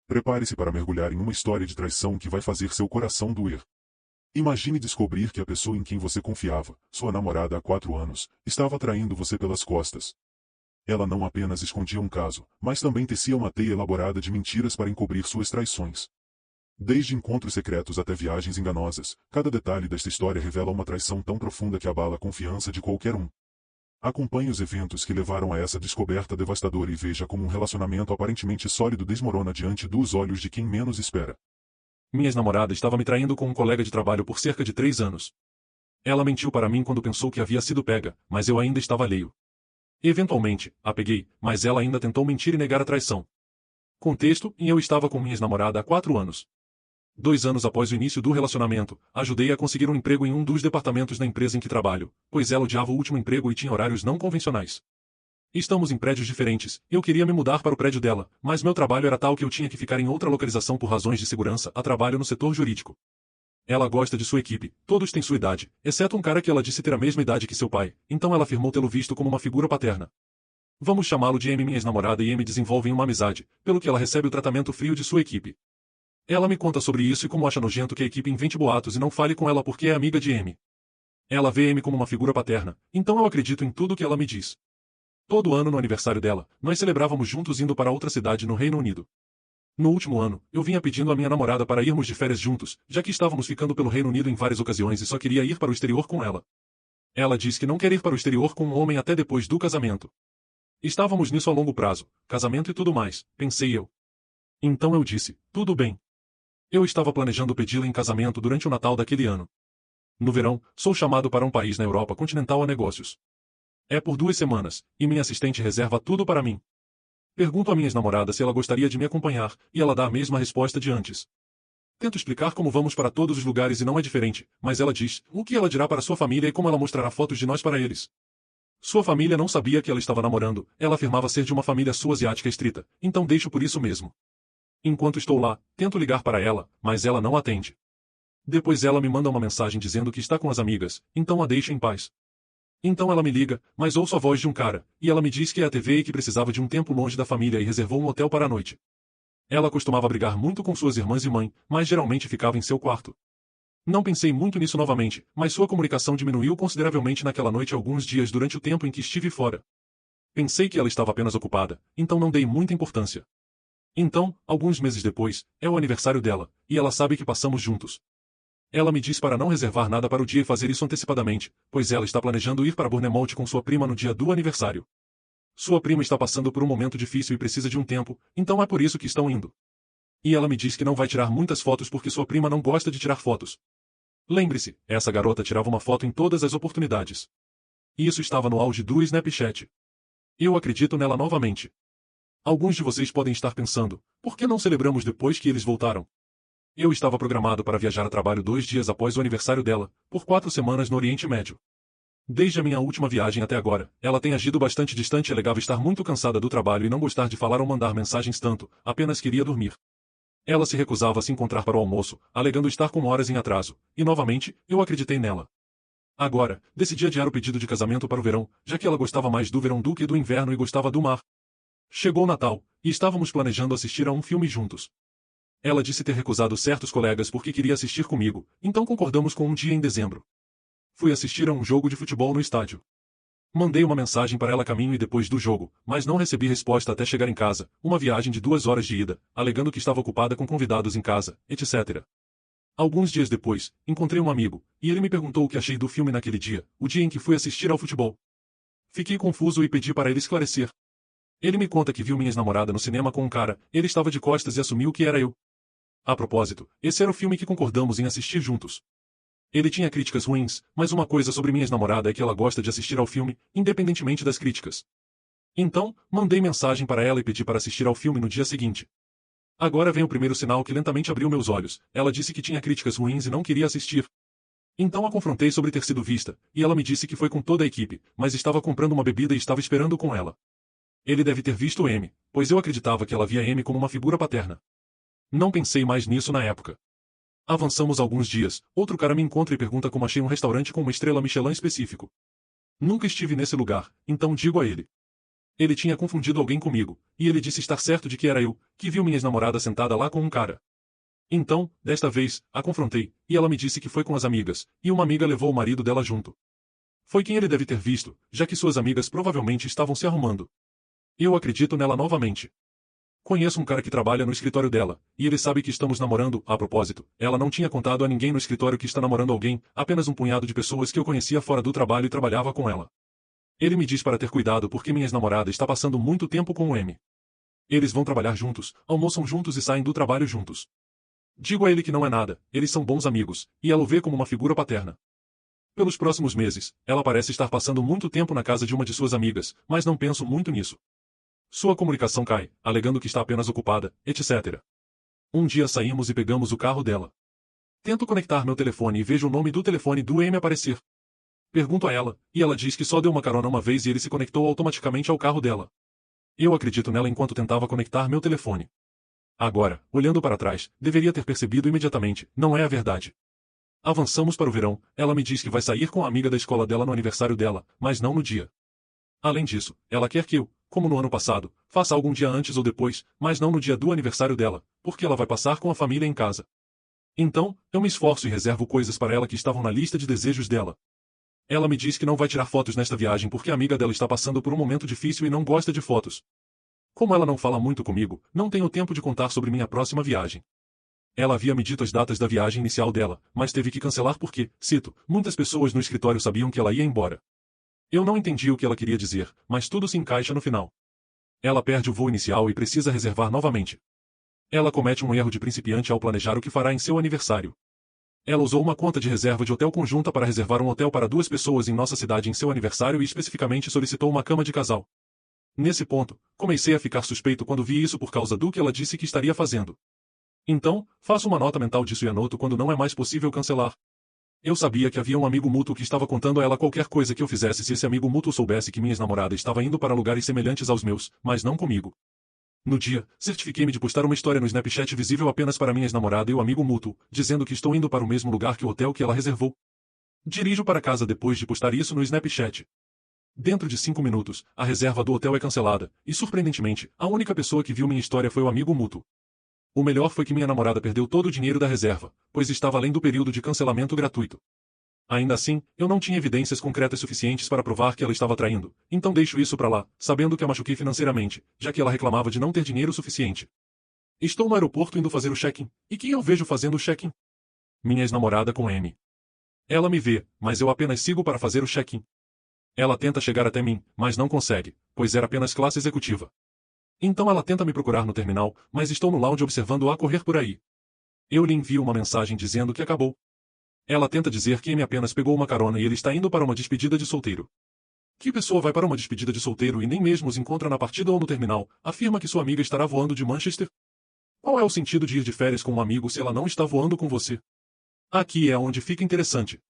Prepare-se para mergulhar em uma história de traição que vai fazer seu coração doer. Imagine descobrir que a pessoa em quem você confiava, sua namorada há 4 anos, estava traindo você pelas costas. Ela não apenas escondia um caso, mas também tecia uma teia elaborada de mentiras para encobrir suas traições. Desde encontros secretos até viagens enganosas, cada detalhe desta história revela uma traição tão profunda que abala a confiança de qualquer um. Acompanhe os eventos que levaram a essa descoberta devastadora e veja como um relacionamento aparentemente sólido desmorona diante dos olhos de quem menos espera. Minha ex-namorada estava me traindo com um colega de trabalho por cerca de 3 anos. Ela mentiu para mim quando pensou que havia sido pega, mas eu ainda estava alheio. Eventualmente, a peguei, mas ela ainda tentou mentir e negar a traição. Contexto: eu estava com minha ex-namorada há 4 anos. 2 anos após o início do relacionamento, ajudei a conseguir um emprego em um dos departamentos da empresa em que trabalho, pois ela odiava o último emprego e tinha horários não convencionais. Estamos em prédios diferentes, eu queria me mudar para o prédio dela, mas meu trabalho era tal que eu tinha que ficar em outra localização por razões de segurança, a trabalho no setor jurídico. Ela gosta de sua equipe, todos têm sua idade, exceto um cara que ela disse ter a mesma idade que seu pai, então ela afirmou tê-lo visto como uma figura paterna. Vamos chamá-lo de M. Minha ex-namorada e M desenvolvem uma amizade, pelo que ela recebe o tratamento frio de sua equipe. Ela me conta sobre isso e como acha nojento que a equipe invente boatos e não fale com ela porque é amiga de M. Ela vê M como uma figura paterna, então eu acredito em tudo que ela me diz. Todo ano no aniversário dela, nós celebrávamos juntos indo para outra cidade no Reino Unido. No último ano, eu vinha pedindo à minha namorada para irmos de férias juntos, já que estávamos ficando pelo Reino Unido em várias ocasiões e só queria ir para o exterior com ela. Ela diz que não quer ir para o exterior com um homem até depois do casamento. Estávamos nisso a longo prazo, casamento e tudo mais, pensei eu. Então eu disse, tudo bem. Eu estava planejando pedi-la em casamento durante o Natal daquele ano. No verão, sou chamado para um país na Europa continental a negócios. É por 2 semanas, e minha assistente reserva tudo para mim. Pergunto à minha ex-namorada se ela gostaria de me acompanhar, e ela dá a mesma resposta de antes. Tento explicar como vamos para todos os lugares e não é diferente, mas ela diz o que ela dirá para sua família e como ela mostrará fotos de nós para eles. Sua família não sabia que ela estava namorando, ela afirmava ser de uma família sul-asiática estrita, então deixo por isso mesmo. Enquanto estou lá, tento ligar para ela, mas ela não atende. Depois ela me manda uma mensagem dizendo que está com as amigas, então a deixo em paz. Então ela me liga, mas ouço a voz de um cara, e ela me diz que é a TV e que precisava de um tempo longe da família e reservou um hotel para a noite. Ela costumava brigar muito com suas irmãs e mãe, mas geralmente ficava em seu quarto. Não pensei muito nisso novamente, mas sua comunicação diminuiu consideravelmente naquela noite alguns dias durante o tempo em que estive fora. Pensei que ela estava apenas ocupada, então não dei muita importância. Então, alguns meses depois, é o aniversário dela, e ela sabe que passamos juntos. Ela me diz para não reservar nada para o dia e fazer isso antecipadamente, pois ela está planejando ir para Bournemouth com sua prima no dia do aniversário. Sua prima está passando por um momento difícil e precisa de um tempo, então é por isso que estão indo. E ela me diz que não vai tirar muitas fotos porque sua prima não gosta de tirar fotos. Lembre-se, essa garota tirava uma foto em todas as oportunidades. Isso estava no auge do Snapchat. Eu acredito nela novamente. Alguns de vocês podem estar pensando, por que não celebramos depois que eles voltaram? Eu estava programado para viajar a trabalho 2 dias após o aniversário dela, por 4 semanas no Oriente Médio. Desde a minha última viagem até agora, ela tem agido bastante distante e alegava estar muito cansada do trabalho e não gostar de falar ou mandar mensagens tanto, apenas queria dormir. Ela se recusava a se encontrar para o almoço, alegando estar com horas em atraso, e novamente, eu acreditei nela. Agora, decidi adiar o pedido de casamento para o verão, já que ela gostava mais do verão do que do inverno e gostava do mar. Chegou o Natal, e estávamos planejando assistir a um filme juntos. Ela disse ter recusado certos colegas porque queria assistir comigo, então concordamos com um dia em dezembro. Fui assistir a um jogo de futebol no estádio. Mandei uma mensagem para ela a caminho e depois do jogo, mas não recebi resposta até chegar em casa, uma viagem de 2 horas de ida, alegando que estava ocupada com convidados em casa, etc. Alguns dias depois, encontrei um amigo, e ele me perguntou o que achei do filme naquele dia, o dia em que fui assistir ao futebol. Fiquei confuso e pedi para ele esclarecer. Ele me conta que viu minha ex-namorada no cinema com um cara, ele estava de costas e assumiu que era eu. A propósito, esse era o filme que concordamos em assistir juntos. Ele tinha críticas ruins, mas uma coisa sobre minha ex-namorada é que ela gosta de assistir ao filme, independentemente das críticas. Então, mandei mensagem para ela e pedi para assistir ao filme no dia seguinte. Agora vem o primeiro sinal que lentamente abriu meus olhos, ela disse que tinha críticas ruins e não queria assistir. Então a confrontei sobre ter sido vista, e ela me disse que foi com toda a equipe, mas estava comprando uma bebida e estava esperando com ela. Ele deve ter visto M, pois eu acreditava que ela via M como uma figura paterna. Não pensei mais nisso na época. Avançamos alguns dias, outro cara me encontra e pergunta como achei um restaurante com uma estrela Michelin específico. Nunca estive nesse lugar, então digo a ele. Ele tinha confundido alguém comigo, e ele disse estar certo de que era eu, que viu minha ex-namorada sentada lá com um cara. Então, desta vez, a confrontei, e ela me disse que foi com as amigas, e uma amiga levou o marido dela junto. Foi quem ele deve ter visto, já que suas amigas provavelmente estavam se arrumando. Eu acredito nela novamente. Conheço um cara que trabalha no escritório dela, e ele sabe que estamos namorando. A propósito, ela não tinha contado a ninguém no escritório que está namorando alguém, apenas um punhado de pessoas que eu conhecia fora do trabalho e trabalhava com ela. Ele me diz para ter cuidado porque minha ex-namorada está passando muito tempo com o M. Eles vão trabalhar juntos, almoçam juntos e saem do trabalho juntos. Digo a ele que não é nada, eles são bons amigos, e ela o vê como uma figura paterna. Pelos próximos meses, ela parece estar passando muito tempo na casa de uma de suas amigas, mas não penso muito nisso. Sua comunicação cai, alegando que está apenas ocupada, etc. Um dia saímos e pegamos o carro dela. Tento conectar meu telefone e vejo o nome do telefone do M aparecer. Pergunto a ela, e ela diz que só deu uma carona uma vez e ele se conectou automaticamente ao carro dela. Eu acredito nela enquanto tentava conectar meu telefone. Agora, olhando para trás, deveria ter percebido imediatamente, não é a verdade. Avançamos para o verão, ela me diz que vai sair com a amiga da escola dela no aniversário dela, mas não no dia. Além disso, ela quer que eu, como no ano passado, faça algum dia antes ou depois, mas não no dia do aniversário dela, porque ela vai passar com a família em casa. Então, eu me esforço e reservo coisas para ela que estavam na lista de desejos dela. Ela me diz que não vai tirar fotos nesta viagem porque a amiga dela está passando por um momento difícil e não gosta de fotos. Como ela não fala muito comigo, não tenho tempo de contar sobre minha próxima viagem. Ela havia me dito as datas da viagem inicial dela, mas teve que cancelar porque, cito, muitas pessoas no escritório sabiam que ela ia embora. Eu não entendi o que ela queria dizer, mas tudo se encaixa no final. Ela perde o voo inicial e precisa reservar novamente. Ela comete um erro de principiante ao planejar o que fará em seu aniversário. Ela usou uma conta de reserva de hotel conjunta para reservar um hotel para 2 pessoas em nossa cidade em seu aniversário e especificamente solicitou uma cama de casal. Nesse ponto, comecei a ficar suspeito quando vi isso por causa do que ela disse que estaria fazendo. Então, faço uma nota mental disso e anoto quando não é mais possível cancelar. Eu sabia que havia um amigo mútuo que estava contando a ela qualquer coisa que eu fizesse se esse amigo mútuo soubesse que minha ex-namorada estava indo para lugares semelhantes aos meus, mas não comigo. No dia, certifiquei-me de postar uma história no Snapchat visível apenas para minha ex-namorada e o amigo mútuo, dizendo que estou indo para o mesmo lugar que o hotel que ela reservou. Dirijo para casa depois de postar isso no Snapchat. Dentro de 5 minutos, a reserva do hotel é cancelada, e surpreendentemente, a única pessoa que viu minha história foi o amigo mútuo. O melhor foi que minha namorada perdeu todo o dinheiro da reserva, pois estava além do período de cancelamento gratuito. Ainda assim, eu não tinha evidências concretas suficientes para provar que ela estava traindo, então deixo isso para lá, sabendo que a machuquei financeiramente, já que ela reclamava de não ter dinheiro suficiente. Estou no aeroporto indo fazer o check-in, e quem eu vejo fazendo o check-in? Minha ex-namorada com M. Ela me vê, mas eu apenas sigo para fazer o check-in. Ela tenta chegar até mim, mas não consegue, pois era apenas classe executiva. Então ela tenta me procurar no terminal, mas estou no lounge observando-a correr por aí. Eu lhe envio uma mensagem dizendo que acabou. Ela tenta dizer que M apenas pegou uma carona e ele está indo para uma despedida de solteiro. Que pessoa vai para uma despedida de solteiro e nem mesmo os encontra na partida ou no terminal, afirma que sua amiga estará voando de Manchester? Qual é o sentido de ir de férias com um amigo se ela não está voando com você? Aqui é onde fica interessante.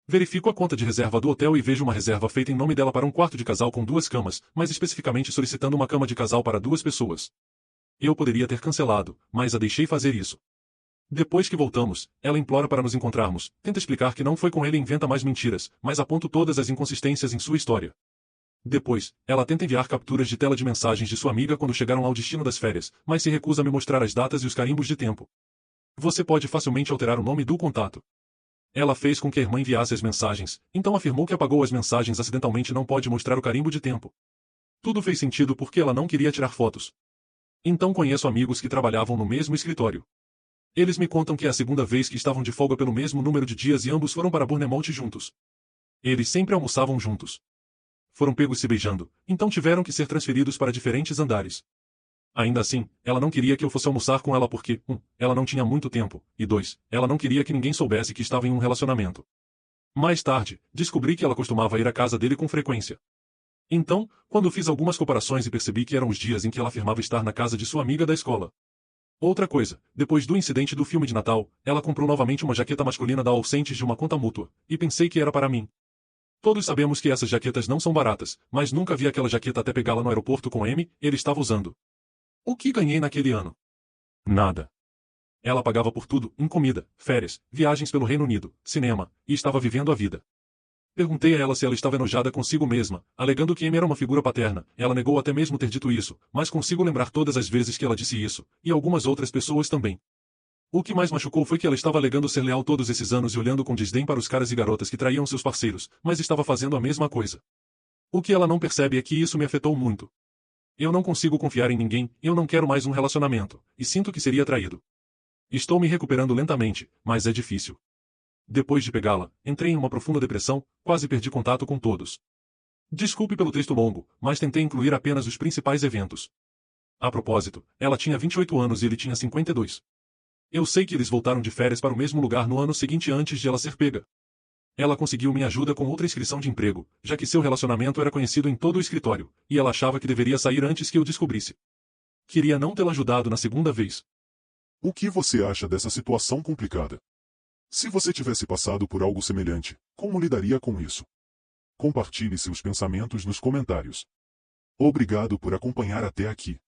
Verifico a conta de reserva do hotel e vejo uma reserva feita em nome dela para um quarto de casal com 2 camas, mas especificamente solicitando uma cama de casal para 2 pessoas. Eu poderia ter cancelado, mas a deixei fazer isso. Depois que voltamos, ela implora para nos encontrarmos, tenta explicar que não foi com ele e inventa mais mentiras, mas aponto todas as inconsistências em sua história. Depois, ela tenta enviar capturas de tela de mensagens de sua amiga quando chegaram ao destino das férias, mas se recusa a me mostrar as datas e os carimbos de tempo. Você pode facilmente alterar o nome do contato. Ela fez com que a irmã enviasse as mensagens, então afirmou que apagou as mensagens acidentalmente e não pode mostrar o carimbo de tempo. Tudo fez sentido porque ela não queria tirar fotos. Então conheço amigos que trabalhavam no mesmo escritório. Eles me contam que é a segunda vez que estavam de folga pelo mesmo número de dias e ambos foram para Bournemouth juntos. Eles sempre almoçavam juntos. Foram pegos se beijando, então tiveram que ser transferidos para diferentes andares. Ainda assim, ela não queria que eu fosse almoçar com ela porque, 1, ela não tinha muito tempo, e 2, ela não queria que ninguém soubesse que estava em um relacionamento. Mais tarde, descobri que ela costumava ir à casa dele com frequência. Então, quando fiz algumas comparações e percebi que eram os dias em que ela afirmava estar na casa de sua amiga da escola. Outra coisa, depois do incidente do filme de Natal, ela comprou novamente uma jaqueta masculina da All Saints de uma conta mútua, e pensei que era para mim. Todos sabemos que essas jaquetas não são baratas, mas nunca vi aquela jaqueta até pegá-la no aeroporto com M, ele estava usando. O que ganhei naquele ano? Nada. Ela pagava por tudo, em comida, férias, viagens pelo Reino Unido, cinema, e estava vivendo a vida. Perguntei a ela se ela estava enojada consigo mesma, alegando que Amy era uma figura paterna. Ela negou até mesmo ter dito isso, mas consigo lembrar todas as vezes que ela disse isso, e algumas outras pessoas também. O que mais machucou foi que ela estava alegando ser leal todos esses anos e olhando com desdém para os caras e garotas que traíam seus parceiros, mas estava fazendo a mesma coisa. O que ela não percebe é que isso me afetou muito. Eu não consigo confiar em ninguém, eu não quero mais um relacionamento, e sinto que seria traído. Estou me recuperando lentamente, mas é difícil. Depois de pegá-la, entrei em uma profunda depressão, quase perdi contato com todos. Desculpe pelo texto longo, mas tentei incluir apenas os principais eventos. A propósito, ela tinha 28 anos e ele tinha 52. Eu sei que eles voltaram de férias para o mesmo lugar no ano seguinte antes de ela ser pega. Ela conseguiu minha ajuda com outra inscrição de emprego, já que seu relacionamento era conhecido em todo o escritório, e ela achava que deveria sair antes que eu descobrisse. Queria não tê-la ajudado na segunda vez. O que você acha dessa situação complicada? Se você tivesse passado por algo semelhante, como lidaria com isso? Compartilhe seus pensamentos nos comentários. Obrigado por acompanhar até aqui.